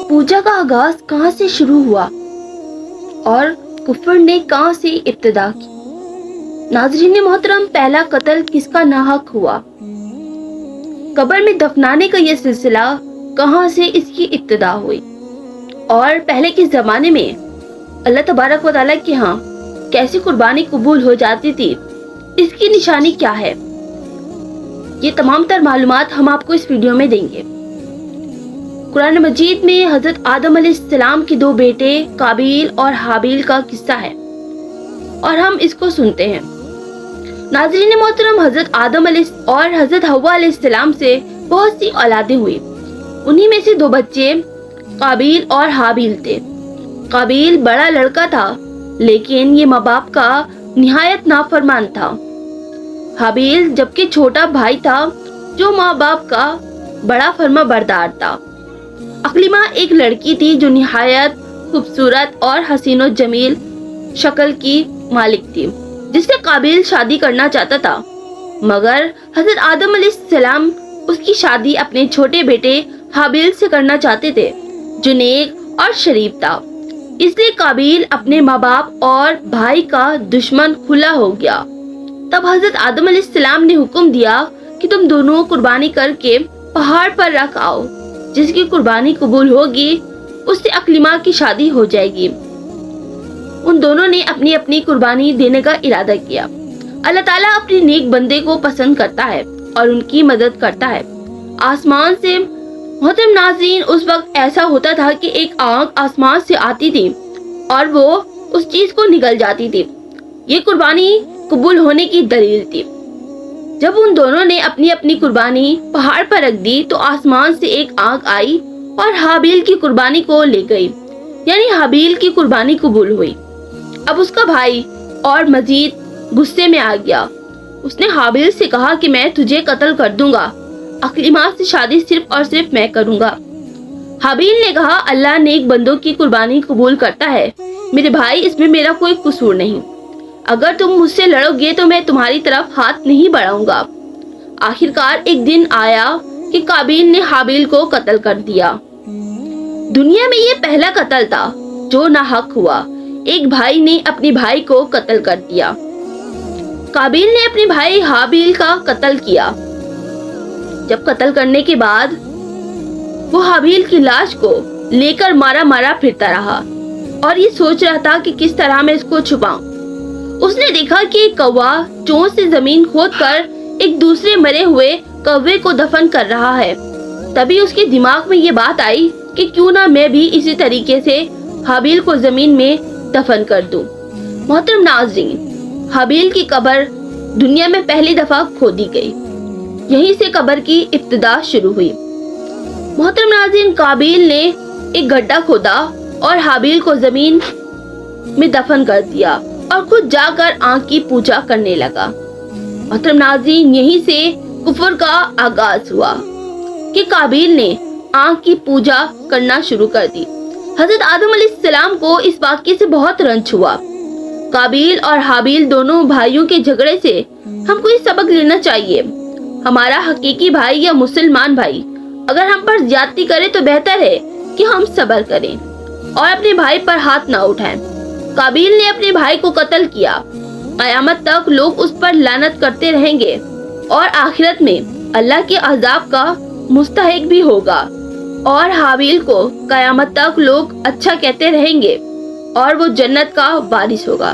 पूजा का आगाज कहाँ से शुरू हुआ और कुफर ने कहाँ से इब्तिदा की। नाज़रीन मोहतरम, पहला कत्ल किसका नाहक हुआ, कब्र में दफनाने का ये सिलसिला कहाँ से इसकी इब्तिदा हुई और पहले के ज़माने में अल्लाह तबारक व तआला के यहाँ कैसी कुर्बानी कबूल हो जाती थी, इसकी निशानी क्या है, ये तमाम तर मालूमात हम आपको इस वीडियो में देंगे। कुरान मजीद में हजरत आदम अलैहिस्सलाम के दो बेटे काबिल और हाबिल का किस्सा है और हम इसको सुनते हैं। नाज़रीन मोहतरम, हजरत आदम और हजरत हव्वा अलैहिस्सलाम से बहुत सी औलादें हुई। उन्हीं में से दो बच्चे काबिल और हाबिल थे। काबिल बड़ा लड़का था, लेकिन ये माँ बाप का निहायत नाफरमान था। हाबिल जबकि छोटा भाई था, जो माँ बाप का बड़ा फर्मा बरदार था। अकलिमा एक लड़की थी जो निहायत खूबसूरत और हसीनो जमील शक्ल की मालिक थी, जिससे काबिल शादी करना चाहता था, मगर हजरत आदम अलैहिस्सलाम उसकी शादी अपने छोटे बेटे हाबिल से करना चाहते थे, जो नेक और शरीफ था। इसलिए काबिल अपने माँ बाप और भाई का दुश्मन खुला हो गया। तब हजरत आदम अलैहिस्सलाम ने हुक्म दिया कि तुम दोनों कुर्बानी करके पहाड़ पर रख आओ, जिसकी कुर्बानी कबूल होगी उससे अकलिमा की शादी हो जाएगी। उन दोनों ने अपनी अपनी कुर्बानी देने का इरादा किया। अल्लाह ताला अपने नेक बंदे को पसंद करता है और उनकी मदद करता है। आसमान से मोहतरम नाज़रीन, उस वक्त ऐसा होता था कि एक आग आसमान से आती थी और वो उस चीज को निगल जाती थी। ये कुर्बानी कबूल होने की दलील थी। जब उन दोनों ने अपनी अपनी कुर्बानी पहाड़ पर रख दी तो आसमान से एक आग आई और हाबिल की कुर्बानी को ले गई, यानी हाबिल की कुर्बानी कबूल हुई। अब उसका भाई और मजीद गुस्से में आ गया। उसने हाबिल से कहा कि मैं तुझे कत्ल कर दूंगा, अकलिमा से शादी सिर्फ और सिर्फ मैं करूंगा। हाबिल ने कहा, अल्लाह नेक बंदों की कुर्बानी कबूल करता है मेरे भाई, इसमें मेरा कोई कसूर नहीं। अगर तुम मुझसे लड़ोगे तो मैं तुम्हारी तरफ हाथ नहीं बढ़ाऊंगा। आखिरकार एक दिन आया कि काबिल ने हाबिल को कत्ल कर दिया। दुनिया में ये पहला कत्ल था जो नाहक हुआ। एक भाई ने अपने भाई को कत्ल कर दिया। काबिल ने अपने भाई हाबिल का कत्ल किया। जब कत्ल करने के बाद वो हाबिल की लाश को लेकर मारा मारा फिरता रहा और ये सोच रहा था कि किस तरह मैं इसको छुपाऊं। उसने देखा कि एक कौवा चोंच से जमीन खोदकर एक दूसरे मरे हुए कौवे को दफन कर रहा है। तभी उसके दिमाग में ये बात आई कि क्यों ना मैं भी इसी तरीके से हाबिल को जमीन में दफन कर दूं। मोहतरम नाज़रीन, हाबिल की कब्र दुनिया में पहली दफा खोदी गई। यहीं से कब्र की इब्तिदा शुरू हुई। मोहतरम नाज़रीन, काबिल ने एक गड्ढा खोदा और हाबिल को जमीन में दफन कर दिया और खुद जाकर आग की पूजा करने लगा। मोहतरम नाज़रीन, यहीं से कुफर का आगाज हुआ कि काबिल ने आग की पूजा करना शुरू कर दी। हजरत आदम अलैहिस्सलाम को इस वाक़ये से बहुत रंज हुआ। काबिल और हाबिल दोनों भाइयों के झगड़े से हमको ये सबक लेना चाहिए। हमारा हकीकी भाई या मुसलमान भाई अगर हम पर ज्यादती करे तो बेहतर है कि हम सब्र करें और अपने भाई पर हाथ ना उठाएं। काबिल ने अपने भाई को कत्ल किया। क़यामत तक लोग उस पर लानत करते रहेंगे और आखिरत में अल्लाह के अज़ाब का मुस्तहिक भी होगा। और हाबिल को क़यामत तक लोग अच्छा कहते रहेंगे और वो जन्नत का वारिस होगा।